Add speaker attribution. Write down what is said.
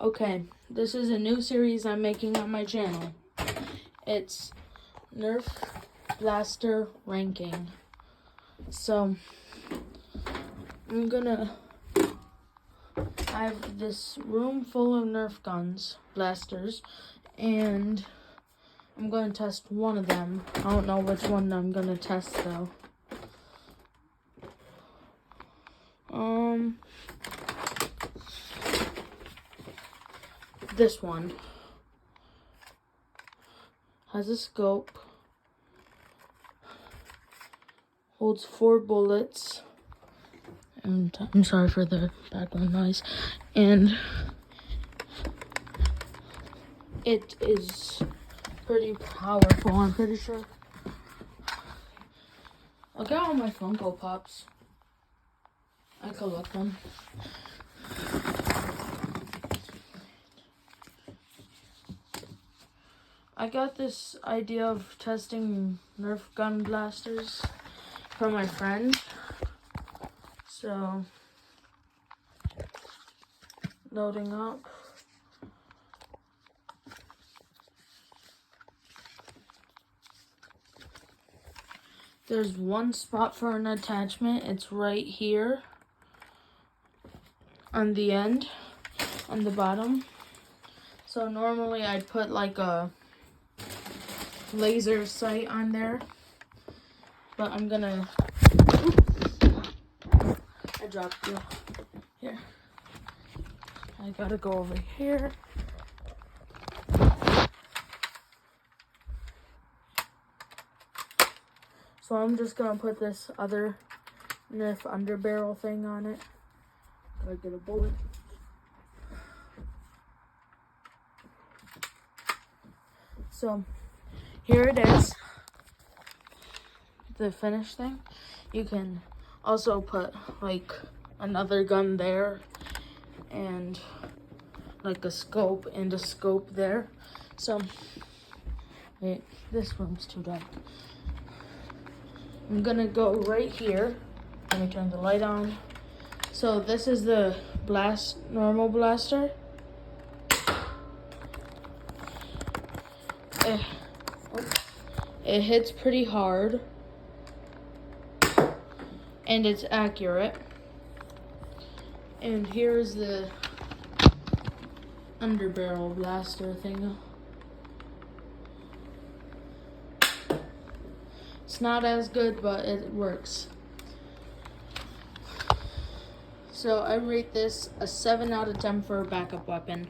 Speaker 1: Okay, this is a new series I'm making on my channel. It's Nerf Blaster Ranking. So, I have this room full of Nerf guns, blasters, and I'm going to test one of them. I don't know which one I'm going to test though. This one has a scope, holds 4 bullets, and I'm sorry for the background noise, and it is pretty powerful, I'm pretty sure. Look at all my Funko Pops. I collect them. I got this idea of testing Nerf gun blasters from my friend. So, loading up. There's one spot for an attachment. It's right here on the end, on the bottom. So normally I'd put like a laser sight on there, but I'm gonna, I dropped you, here, I gotta go over here. So I'm just gonna put this other Nerf underbarrel thing on it. Gotta get a bullet. So here it is, the finished thing. You can also put like another gun there and like a scope and a scope there. So, wait, this room's too dark. I'm gonna go right here. Let me turn the light on. So this is the normal blaster. It hits pretty hard, and it's accurate. And here's the underbarrel blaster thing. It's not as good, but it works. So I rate this a 7 out of 10 for a backup weapon.